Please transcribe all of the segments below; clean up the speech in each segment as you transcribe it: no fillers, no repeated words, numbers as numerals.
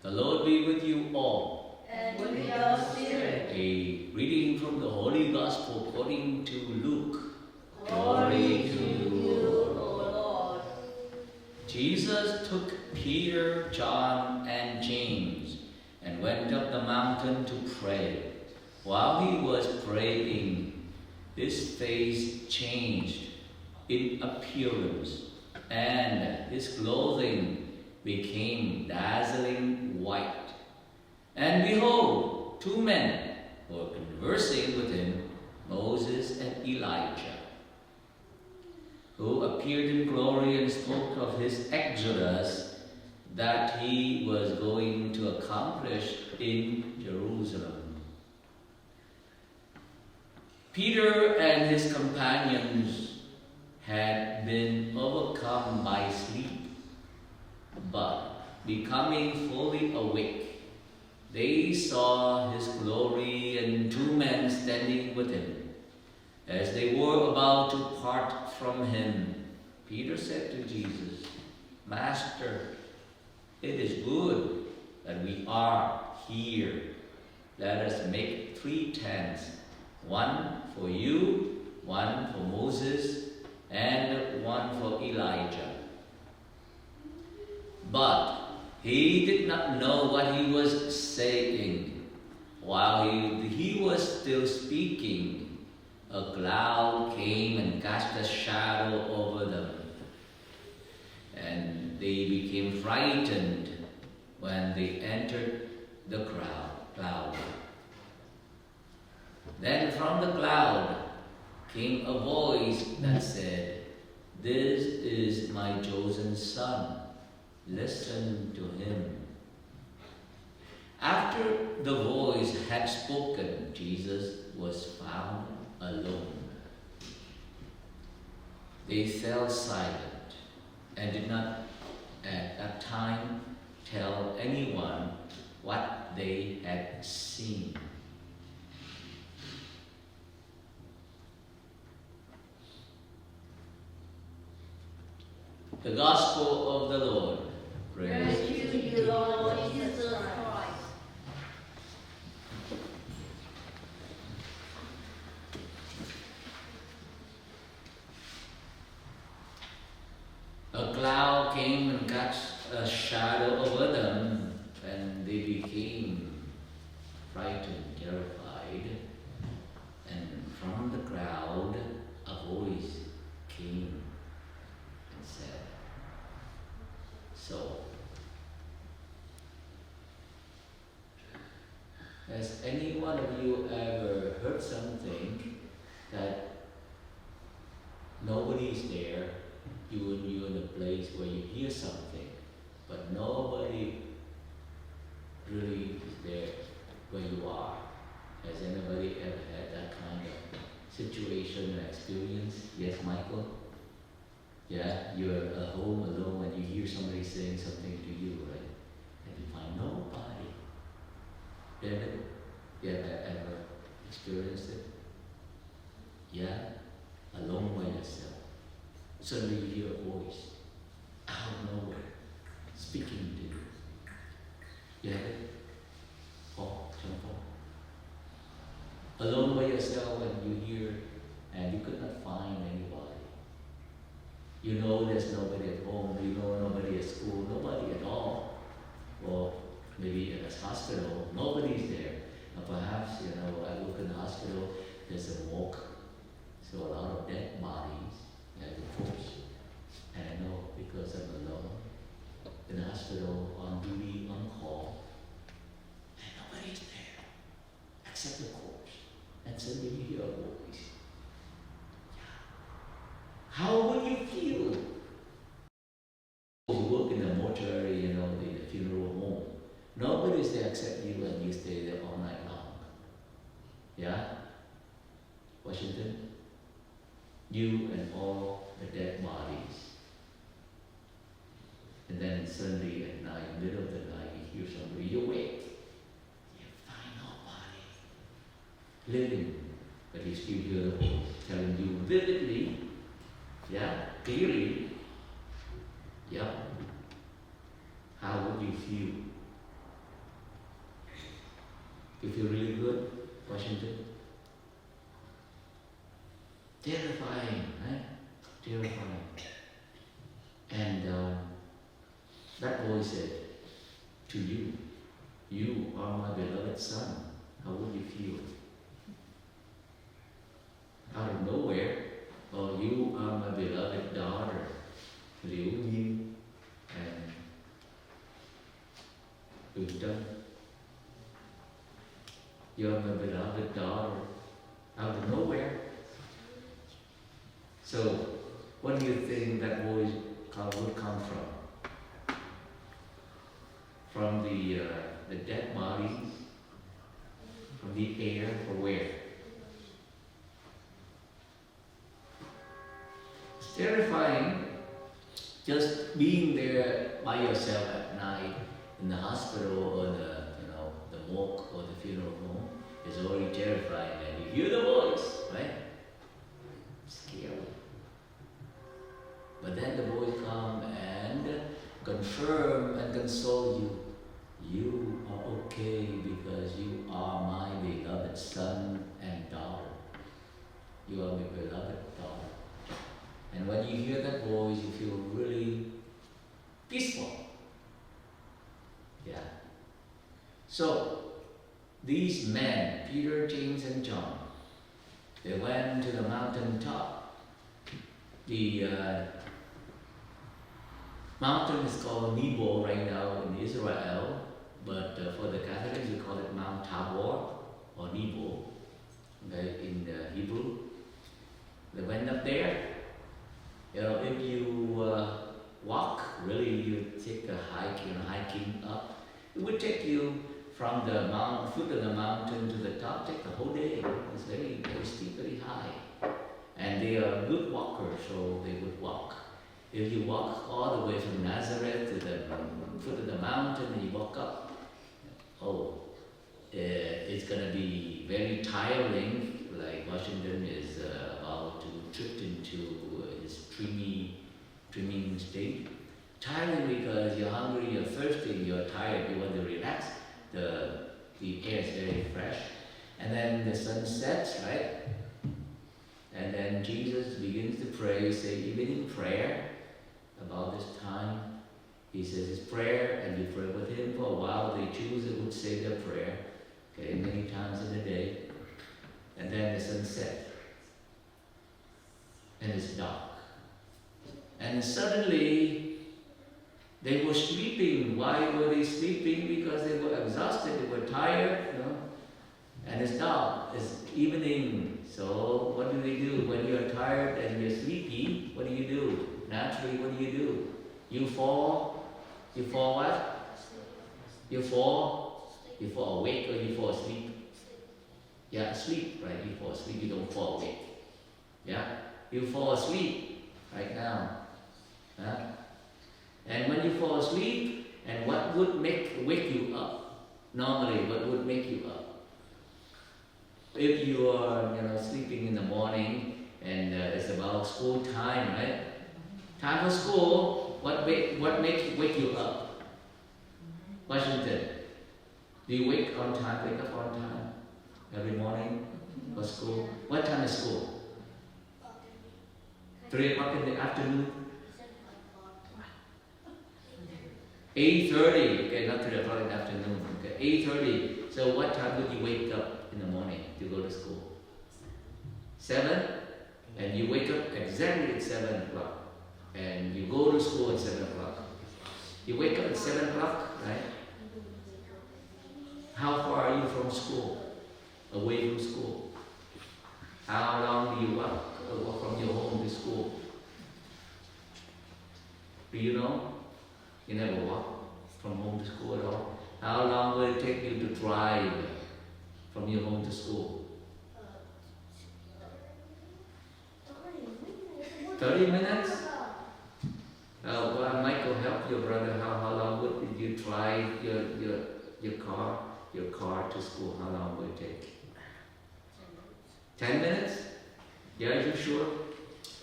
The Lord be with you all. And with your spirit. A reading from the Holy Gospel according to Luke. Glory to you, O Lord. Jesus took Peter, John, and James and went up the mountain to pray. While he was praying, his face changed in appearance, and his clothing became dazzling white. And behold, two men were conversing with him, Moses and Elijah, who appeared in glory and spoke of his exodus that he was going to accomplish in Jerusalem. Peter and his companions had been overcome by sleep, but becoming fully awake, they saw his glory and two men standing with him. As they were about to part from him, Peter said to Jesus, "Master, it is good that we are here. Let us make 3 tents, one for you, one for Moses, and one for Elijah." But he did not know what he was saying. While he was still speaking, a cloud came and cast a shadow over them, and they became frightened when they entered the cloud. Then from the cloud came a voice that said, "This is my chosen son. Listen to him." After the voice had spoken, Jesus was found alone. They fell silent and did not at that time tell anyone what they had seen. The Gospel of the Lord. Praise to you, Lord Jesus Christ. A cloud came and cast a shadow over them, and they became frightened, terrified. And from the crowd, a voice came and said, "So, has any one of you ever heard something that nobody's there? You're in a place where you hear something, but nobody really is there where you are. Has anybody ever had that kind of situation or experience? Yes, Michael? Yeah, you're at home alone and you hear somebody saying something to you, right? And you find nobody. David, you ever experienced it? Yeah? Alone by yourself. Suddenly you hear a voice out of nowhere speaking to you. You have it? Oh, jump on. Alone by yourself and you hear and you could not find anybody. You know there's nobody at home, you know nobody at school, nobody at all. Or maybe in a hospital, nobody's there. And perhaps, I look in the hospital, there's a walk, so a lot of dead bodies. Of course, and I know because I'm alone in the hospital, on duty, on call, and nobody's there except the corpse. And suddenly you hear a voice. How would you feel? You work in the mortuary, the funeral home. Nobody's there except you, and you stay there all night long. Yeah? Washington? You and all the dead bodies. And then suddenly at night, middle of the night, you hear somebody, you wake. You find nobody living, but you still hear the voice telling you vividly, clearly, how would you feel? Terrifying, right? Terrifying. And that voice said to you, you are my beloved son. How would you feel? Out of nowhere, oh, you are my beloved daughter. Liễu Nhiên and Huyền Trân. You are my beloved daughter. Out of nowhere. So, what do you think that voice would come from? From the dead bodies? From the air, or where? It's terrifying just being there by yourself at night in the hospital or the morgue or the funeral home is already terrifying, and you hear the voice, right? Scary. But then the voice come and confirm and console you. You are okay because you are my beloved son and daughter. You are my beloved daughter. And when you hear that voice, you feel really peaceful. Yeah. So, these men, Peter, James, and John, they went to the mountain top. The mountain is called Nebo right now in Israel, but for the Catholics we call it Mount Tabor or Nebo, okay, in Hebrew. They went up there. If you walk, really you take a hike, hiking up, it would take you from the foot of the mountain to the top, take the whole day. It's very, very steep, very high. And they are good walkers, so they would walk. If you walk all the way from Nazareth to the foot of the mountain and you walk up, it's going to be very tiring, like Washington is about to drift into his dreaming state. Tiring because you're hungry, you're thirsty, you're tired, you want to relax. The air is very fresh. And then the sun sets, right? And then Jesus begins to pray, say evening prayer. About this time, he says his prayer, and you pray with him for a while. They choose and would say their prayer, okay, many times in a day. And then the sun sets, and it's dark. And suddenly, they were sleeping. Why were they sleeping? Because they were exhausted, they were tired, and it's dark, it's evening. So what do? When you're tired and you're sleepy, what do? Naturally, what do? You fall what? You fall awake or you fall asleep? Yeah, asleep, right? You fall asleep, you don't fall awake. Yeah? You fall asleep right now. Huh? And when you fall asleep, and what would wake you up? Normally, what would make you up? If you are, sleeping in the morning and it's about school time, right? Time for school. What wake you up? Washington. Do you wake up on time every morning for school? What time is school? 3 o'clock in the afternoon. 8:30. Okay, not 3 o'clock in the afternoon. Okay, 8:30. So what time would you wake up in the morning to go to school? 7? And you wake up exactly at 7 o'clock. And you go to school at 7 o'clock. You wake up at 7 o'clock, right? How far are you from school? Away from school? How long do you walk from your home to school? Do you know? You never walk from home to school at all. How long will it take you to drive from your home to school? 30 minutes? Michael, help your brother. How long would you drive your car to school? How long would it take? 10 minutes? Yeah, are you sure?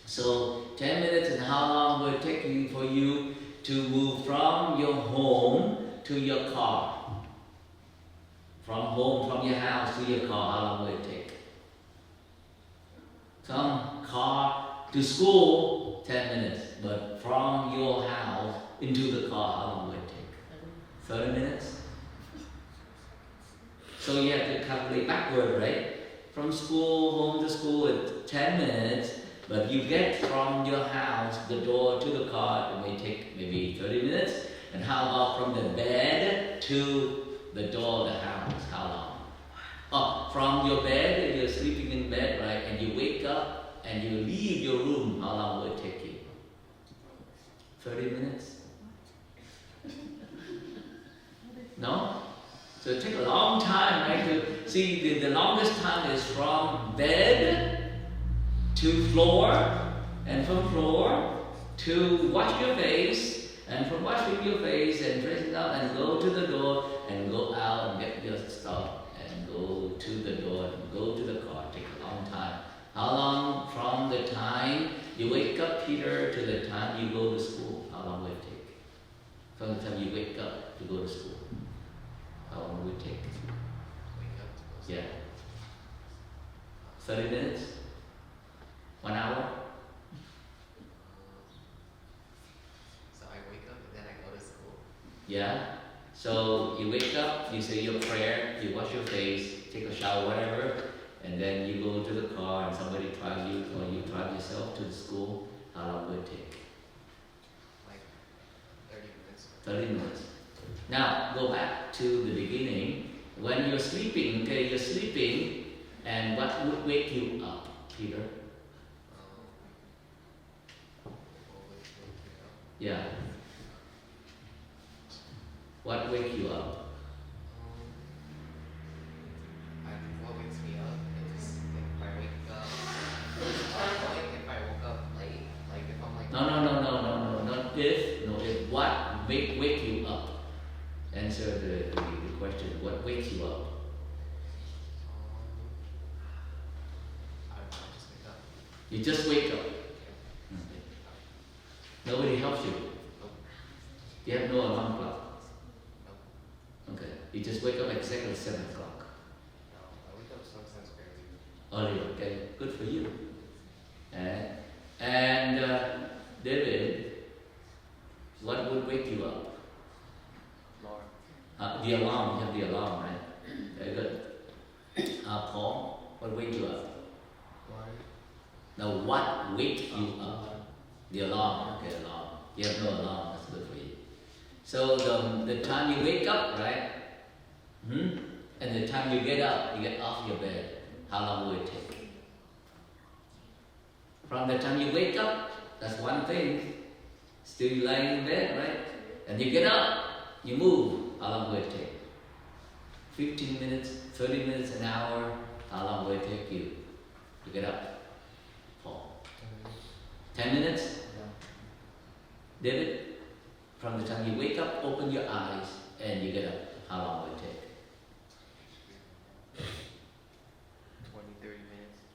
So 10 minutes, and how long will it take for you to move from your home to your car? From your house to your car, how long will it take? Come car to school, 10 minutes. But from your house into the car, how long will it take? 30 minutes? So you have to calculate backward, right? From school, home to school, it's 10 minutes. But you get from your house, the door to the car, it may take maybe 30 minutes. And how about from the bed to the door of the house? How long? Oh, from your bed, if you're sleeping in bed, right, and you wake up and you leave your room, how long will it take you? 30 minutes? No? So it takes a long time, right? To see, the longest time is from bed to floor, and from floor to wash your face, and from washing your face and dressing up and go to the door and go out and get your stuff and go to the door and go to the car. Take a long time. How long from the time you wake up, Peter, to the time you go to school? How long will it take? From the time you wake up to go to school, how long will it take? Wake up to go to school. Yeah. 30 minutes? 1 hour? So I wake up and then I go to school. Yeah. So you wake up, you say your prayer, you wash your face, take a shower, whatever, and then you go to the car and somebody drives you or you drive yourself to the school. How long will it take? Like 30 minutes. 30 minutes. Now go back to the beginning. When you're sleeping, okay, you're sleeping, and what would wake you up, Peter? Yeah. What wakes you up? What wakes me up is if I wake up. Like if I woke up late, like if I'm like. No, not if. No, if. What wake you up? Answer the question. What wakes you up? I don't know. I just wake up. You just wake up. Okay. Nobody helps you. Nope. You have no alarm clock. Nope. Okay. You just wake up exactly 7 o'clock. No, I wake up sometimes very. Early. Okay. Good for you. And David, what would wake you up? The alarm. You have the alarm, right? Very good. Paul, what wake you up? Now, what wake you up? The alarm. Okay, alarm. You have no alarm. That's good for you. So the time you wake up, right? And the time you get up, you get off your bed. How long will it take? From the time you wake up, that's one thing. Still lying in bed, right? And you get up, you move. How long will it take? 15 minutes, 30 minutes, an hour. How long will it take you to get up? Paul. 10 minutes? David, from the time you wake up, open your eyes, and you get up. How long will it take?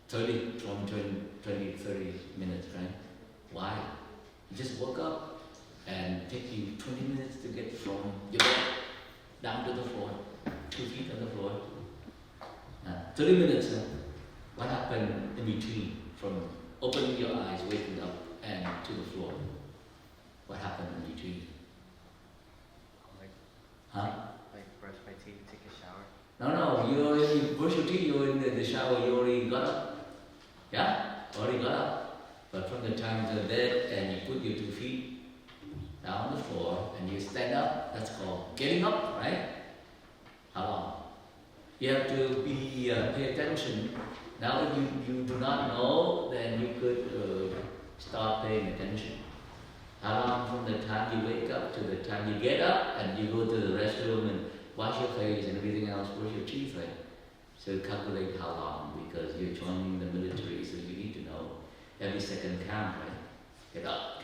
20, 30 minutes. 30 minutes, right? Why? You just woke up and take you 20 minutes to get from your bed down to the floor, 2 feet on the floor. 30 minutes, what happened in between from opening your eyes, waking up, and to the floor? What happened in between? Like brush my teeth, take a shower. No, you already brush your teeth, you're in the shower, you already got up. Yeah? Already got up. But from the time to the bed and you put your 2 feet down on the floor and you stand up, that's called getting up, right? How long? You have to pay attention. Now if you do not know, then you could start paying attention. How long from the time you wake up to the time you get up and you go to the restroom and wash your face and everything else, brush your teeth, right? So calculate how long, because you're joining the military, so you need to know every second count, right? Get up,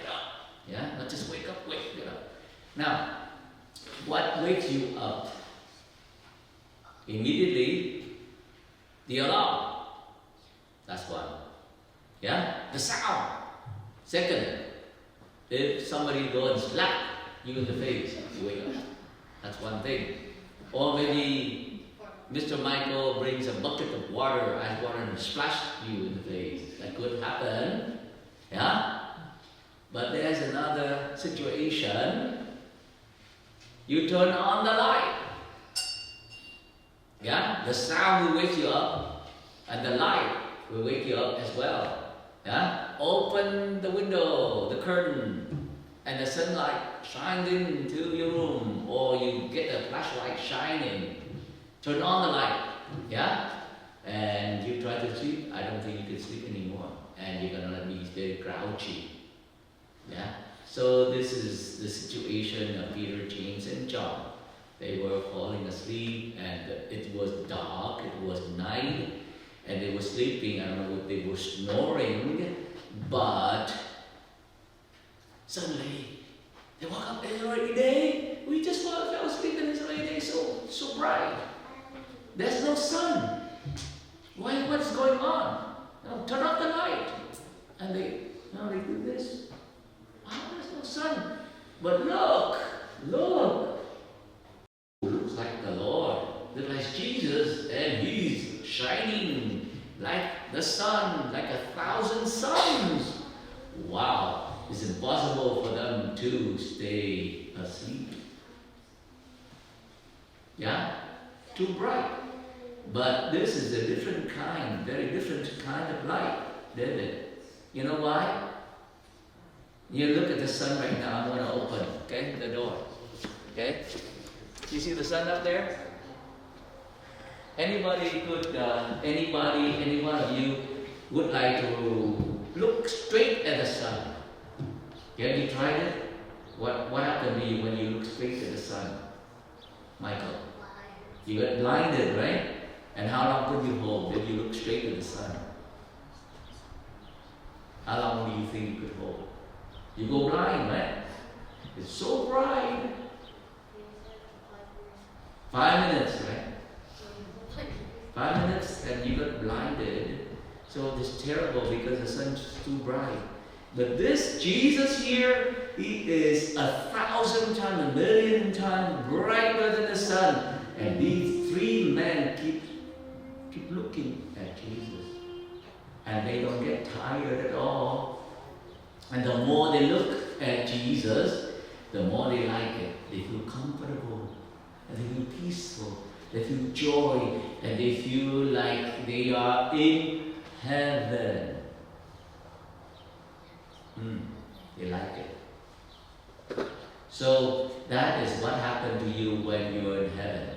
yeah? Not just wake up, get up. Now, what wakes you up? Immediately, the alarm. That's one. Yeah? The sound. Second, if somebody goes and slap you in the face, you wake up. That's one thing. Or maybe Mr. Michael brings a bucket of water and water and splash you in the face. That could happen. Yeah? But there's another situation. You turn on the light. Yeah? The sound will wake you up, and the light will wake you up as well. Yeah? Open the window, the curtain, and the sunlight shines into your room, or you get a flashlight shining. Turn on the light. Yeah? And you try to sleep. I don't think you can sleep anymore. And you're gonna be very grouchy. Yeah? So this is the situation of Peter, James, and John. They were falling asleep, and it was dark, it was night, and they were sleeping. I don't know if they were snoring, but suddenly they woke up. It's already day. We just fell asleep, and it's already day. So bright. There's no sun. What's going on? No, turn off the light. And they do this. Wow, there's no sun. But look. Looks like the Lord. Looks like Jesus, and He's shining like the sun, like 1,000 suns. Wow, it's impossible for them to stay asleep. Yeah? Too bright. But this is a different kind, very different kind of light, David. You know why? You look at the sun right now. I'm going to open, okay, the door. Okay? You see the sun up there? Any one of you would like to look straight at the sun? Have you tried it? What happened to you when you look straight at the sun? Michael? You got blinded, right? And how long could you hold if you look straight at the sun? How long do you think you could hold? You go blind, right? It's so bright. 5 minutes, right? 5 minutes and you got blinded. So it's terrible because the sun's too bright. But this Jesus here, He is 1,000 times, 1,000,000 times brighter than the sun. And these three men keep looking at Jesus. And they don't get tired at all. And the more they look at Jesus, the more they like it. They feel comfortable, and they feel peaceful, they feel joy, and they feel like they are in heaven. They like it. So that is what happened to you when you're in heaven.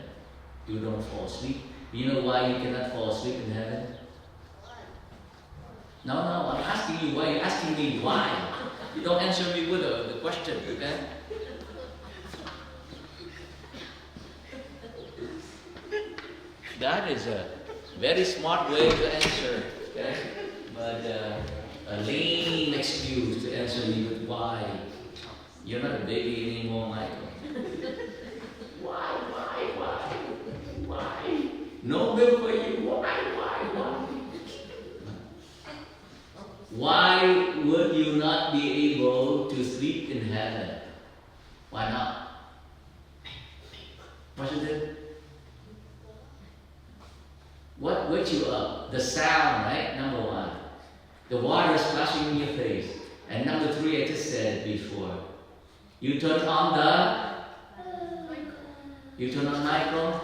You don't fall asleep. You know why you cannot fall asleep in heaven? No, I'm asking you why. You're asking me why. You don't answer me with the question, okay? That is a very smart way to answer, okay? But a lame excuse to answer me with why. You're not a baby anymore, Michael. Why? No milk for you. Why? Why would you not be able to sleep in heaven? Why not? What is it? What wakes you up? The sound, right? Number one. The water splashing in your face. And number three, I just said before. You turn on Michael?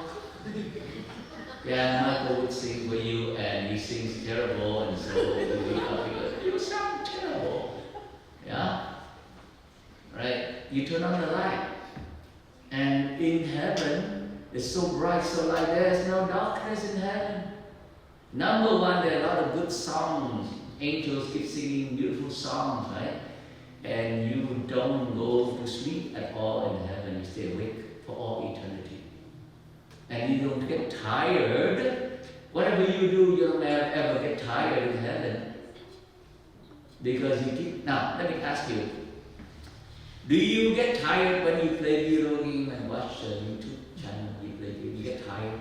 Yeah, Michael would sing for you, and he sings terrible, and so you wake up because you sound terrible. Yeah? Right? You turn on the light. And in heaven, it's so bright, so light, there's no darkness in heaven. Number one, there are a lot of good songs. Angels keep singing beautiful songs, right? And you don't go to sleep at all in heaven. You stay awake for all eternity. And you don't get tired. Whatever you do, you don't ever get tired in heaven. Because you keep... Now, let me ask you. Do you get tired when you play video game and watch the YouTube channel? You get tired?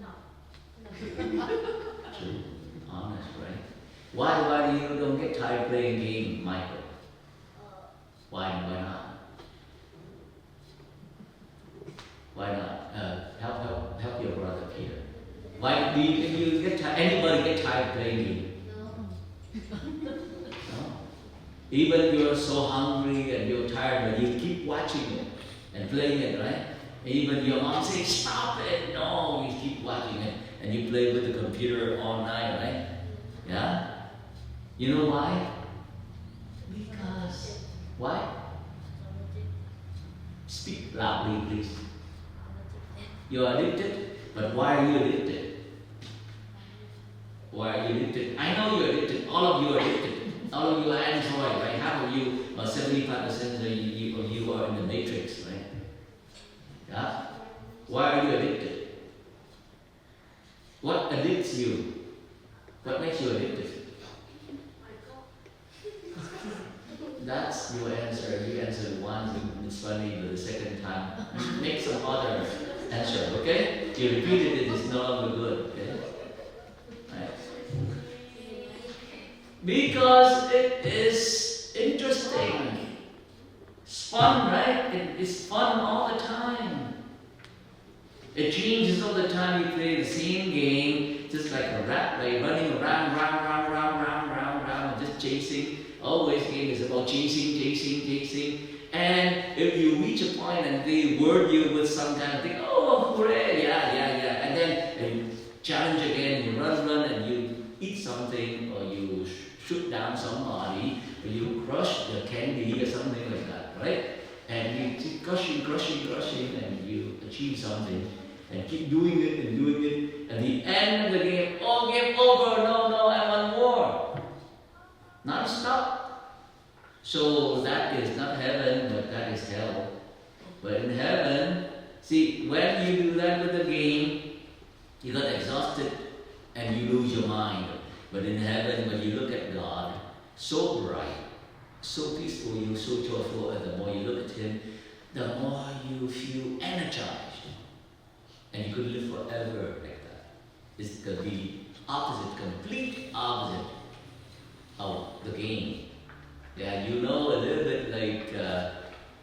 No. True. Honest, right? Why do you don't get tired playing game, Michael? Why not? Why not? Help your brother Peter. Why do you get tired? Anybody get tired of playing game? No? Even you're so hungry and you're tired, but you keep watching it and playing it, right? Even your mom says, stop it. No, you keep watching it. And you play with the computer all night, right? Yeah? You know why? Because, why? Speak loudly, please. You are addicted, but why are you addicted? Why are you addicted? I know you're addicted. All of you are addicted. All of you are Android, right? Half of you, or 75% of you are in the matrix, right? Yeah? Why are you addicted? What addicts you? What makes you addicted? That's your answer. You answered once, it's funny, but the second time, make some other answer, okay? You repeated it, it's no longer good, okay? Right? Because it is interesting. It's fun, right? It's fun all the time. It changes all the time. You play the same game, just like a rat, like running around, round, just chasing. Always game is about chasing. And if you reach a point and they word you with some kind of thing, oh, hooray, yeah. And then you challenge again, you run, and you eat something, or you shoot down somebody, or you crush the candy or something like that, right? And you keep crushing, and you achieve something, and keep doing it. At the end of the game, oh, game over, no, I want more. Non-stop. So that is not heaven, but that is hell. But in heaven, see, when you do that with the game, you got exhausted and you lose your mind. But in heaven, when you look at God, so bright, so peaceful, you're so joyful, and the more you look at Him, the more you feel energized. And you could live forever like that. It's the opposite, complete opposite of the game. Yeah, you know a little bit like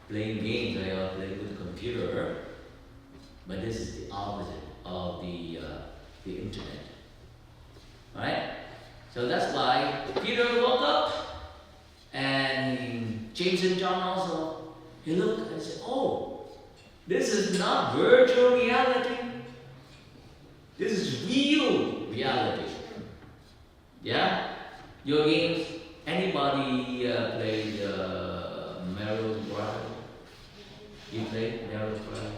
playing games, right? Or playing with a computer, but this is the opposite of the internet. Right? So that's why Peter woke up, and James and John also, he looked and said, oh, this is not virtual reality. This is real reality. Yeah? Your games, anybody played Marrow Brother? You played Marrow Brother?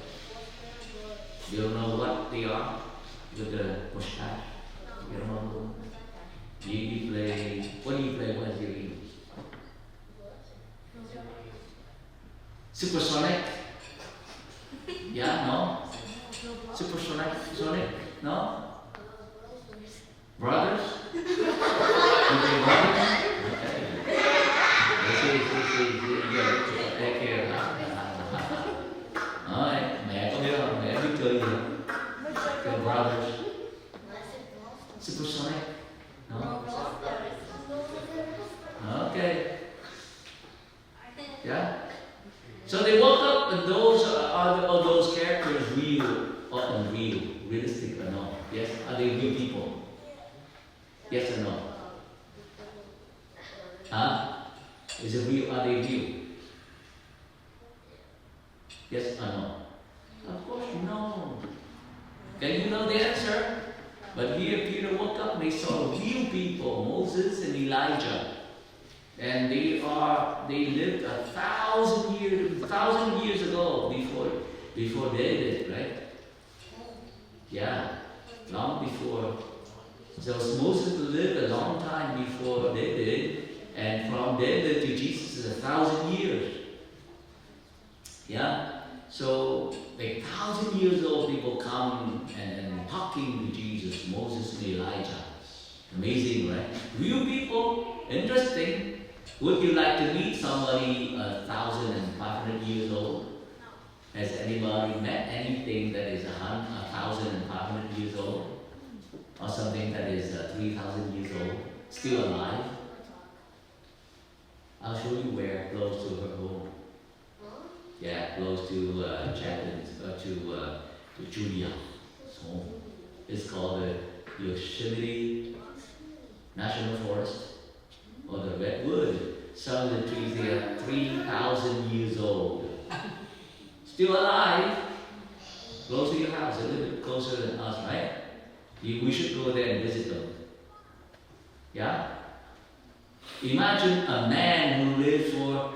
You don't know what they are? With the mustache? You don't know? You play, what do you play? What is your game? Supersonic? Yeah, no? Sonic? No? Brothers? You play Brothers? Okay. Take care. Alright, mẹ có biết không? Mẹ biết chơi gì không? Chơi Brothers. Supersonic? No? Okay. Yeah? So they woke up, and those are those characters real or unreal, realistic or not? Yes? Are they real people? Yes or no? Huh? Is it real? Are they real? Yes or no? Of course, no. Can you know the answer? But here Peter woke up and he saw real people, Moses and Elijah. And they lived 1,000 years ago before David, right? Yeah, long before. So Moses lived a long time before David, and from David to Jesus is 1,000 years. Yeah? So, like 1,000 years old people come and talking to Jesus, Moses and Elijah. Amazing, right? Real people, interesting. Would you like to meet somebody 1,500 years old? Has anybody met anything that is 1,500 years old? Or something that is 3,000 years old, still alive? I'll show you where, close to her home. Yeah, close to Chaplin's, to Julia's home. It's called the Yosemite National Forest or the Redwood. Some of the trees, they are 3,000 years old. Still alive. Close to your house, a little bit closer than us, right? We should go there and visit them. Yeah? Imagine a man who lived for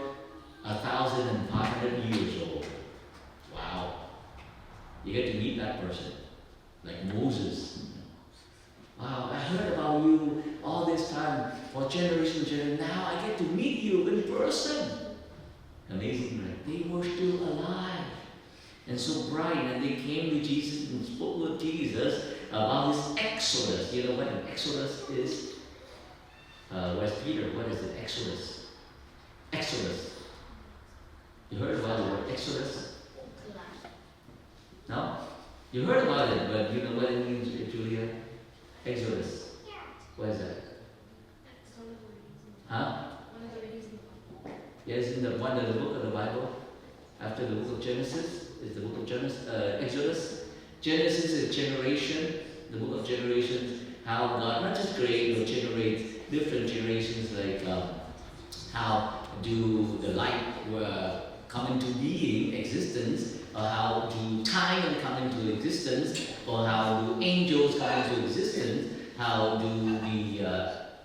1,500 years old. Wow. You get to meet that person. Like Moses. Wow, I heard about you all this time for generations. Now I get to meet you in person. Amazing, right? They were still alive and so bright, and they came to Jesus and spoke with Jesus about this Exodus. You know what an Exodus is? Where's Peter? What is it? Exodus. Exodus. You heard about the word Exodus? No? You heard about it, but you know what it means, Julia? Exodus. What is that? Huh? Yes, in the one of the book of the Bible, after the book of Genesis, is the book of Genesis, Exodus. Genesis is generation, the book of generations, how God not just create but generate different generations, like how do the light come into being, existence, or how do time come into existence, or how do angels come into existence, how do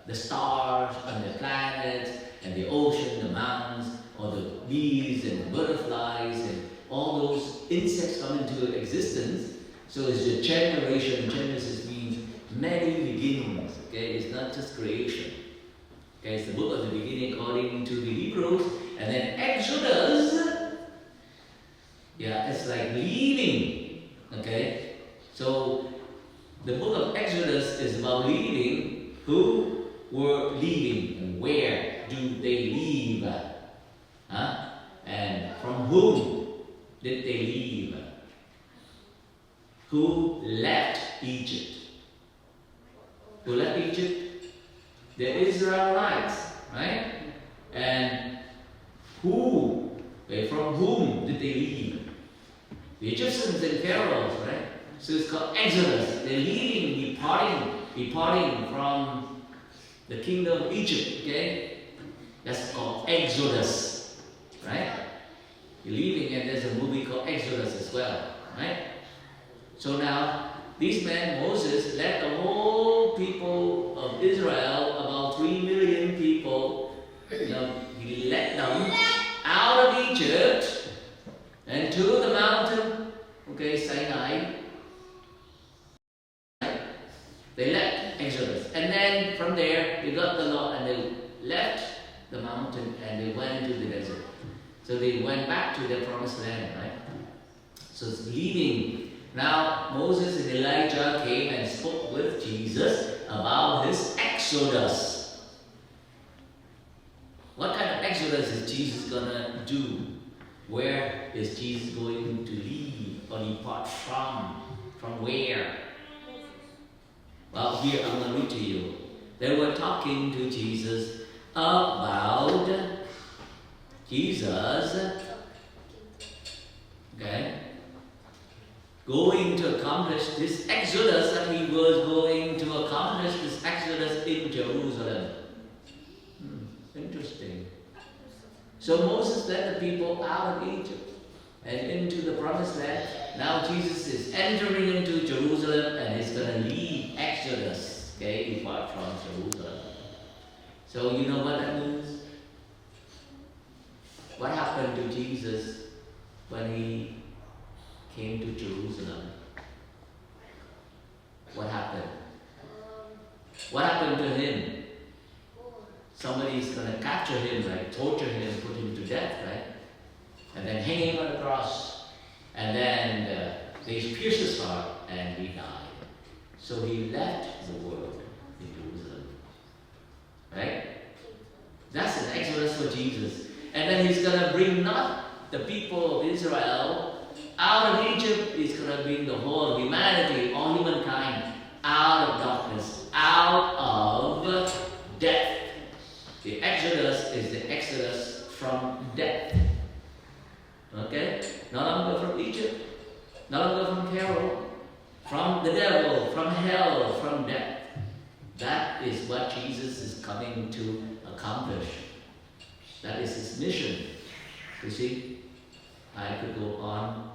the stars and the planets and the ocean, the mountains, or the bees and butterflies and all those insects come into existence. So it's a generation. Genesis means many beginnings. Okay, it's not just creation. Okay, it's the book of the beginning according to the Hebrews, and then Exodus. Yeah, it's like leaving. Okay, so the book of Exodus is about leaving. Who were leaving and where do they leave? Huh? And from whom did they leave? Who left Egypt? Who left Egypt? The Israelites, right? And from whom did they leave? The Egyptians and Pharaohs, right? So it's called Exodus. They're leaving, departing from the kingdom of Egypt, okay? That's called Exodus, right? You're leaving, and there's a movie called Exodus as well, right? So now, these men, Moses, led the whole people of Israel, about 3 million people, he led them out of Egypt and to the mountain, okay, Sinai. They left Exodus. And then from there, they got the law and they left the mountain and they went into the desert. So they went back to their promised land, right? So it's leaving. Now Moses and Elijah came and spoke with Jesus about his exodus. What kind of exodus is Jesus gonna do? Where is Jesus going to leave or depart from? From where? Well, here I'm going to read to you. They were talking to Jesus about Jesus, okay, going to accomplish this exodus, that he was going to accomplish this exodus in Jerusalem. Interesting. So Moses led the people out of Egypt and into the promised land. Now Jesus is entering into Jerusalem and he's going to lead Exodus, okay, depart from Jerusalem. So you know what that means? What happened to Jesus when he came to Jerusalem? What happened? What happened to him? Somebody's going to capture him, like torture him, put him to death, right? And then hang him on the cross. And then they pierced his heart and he died. So he left the world in Jerusalem. Right? That's an exodus for Jesus. And then he's going to bring not the people of Israel out of Egypt. He's going to bring the whole of humanity, all humankind, out of darkness, out of death. The exodus is the exodus from death. Okay? No longer from Egypt, no longer from Pharaoh, from the devil, from hell, from death. That is what Jesus is coming to accomplish. That is his mission. You see, I could go on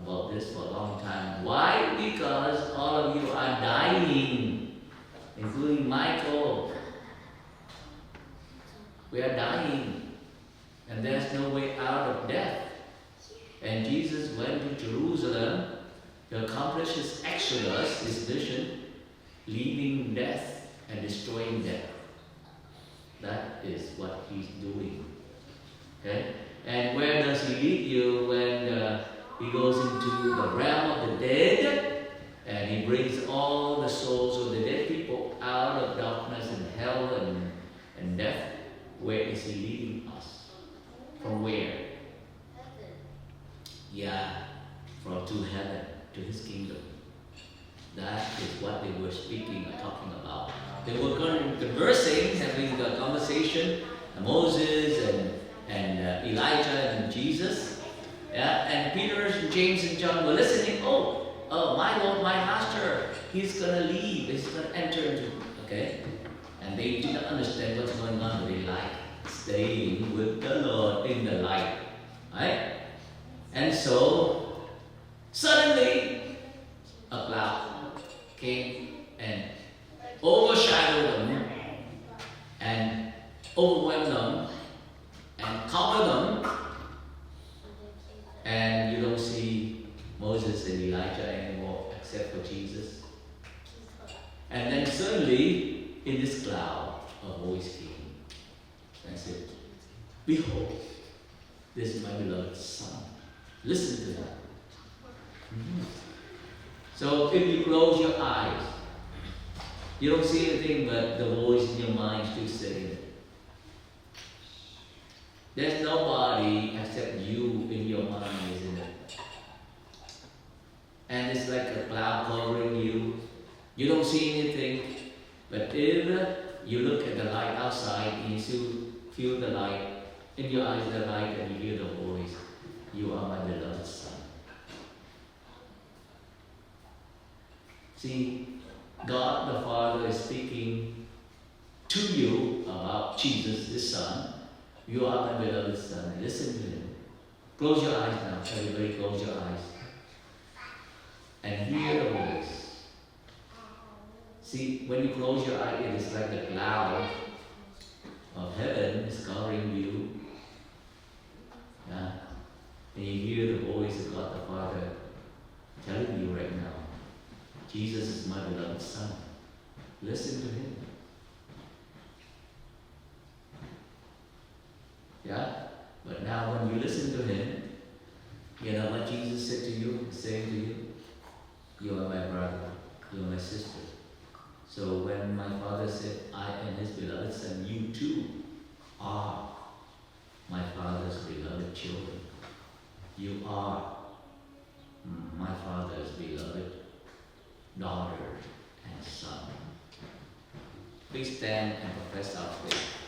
about this for a long time. Why? Because all of you are dying, including Michael. We are dying, and there's no way out of death. And Jesus went to Jerusalem to accomplish his exodus, his mission, leaving death and destroying death. That is what he's doing. Okay? And where does he lead you when he goes into the realm of the dead and he brings all the souls of the dead people out of darkness and hell and death? Where is he leading us? From where? Yeah, from to heaven, to his kingdom. That is what they were speaking and talking about. They were conversing, having a conversation, Moses and Elijah and Jesus. Yeah, and Peter and James and John were listening. Oh, my Lord, my Master, he's going to leave, he's going to enter into, okay? And they did not understand what's going on, but they like staying with the Lord in the light, right? And so, suddenly, a cloud came and overshadowed them and overwhelmed them and covered them, and you don't see Moses and Elijah anymore except for Jesus. And then suddenly, in this cloud, a voice came and said, "Behold, this is my beloved Son. Listen to him." So if you close your eyes, you don't see anything but the voice in your mind still saying, there's nobody except you in your mind, isn't it? And it's like a cloud covering you. You don't see anything, but if you look at the light outside and you still feel the light, in your eyes the light, and you hear the voice, "You are my beloved Son." See, God the Father is speaking to you about Jesus, his Son. "You are my beloved Son." Listen to him. Close your eyes now. Everybody close your eyes. And hear the voice. See, when you close your eye, it is like the cloud of heaven is covering you. Yeah? And you hear the voice of God the Father telling you right now, Jesus is my beloved Son. Listen to him. Yeah? But now when you listen to him, you know what Jesus said to you, saying to you? "You are my brother, you are my sister." So when my Father said, "I am his beloved Son," you too are my Father's beloved children. You are my Father's beloved daughter and son. Please stand and profess our faith.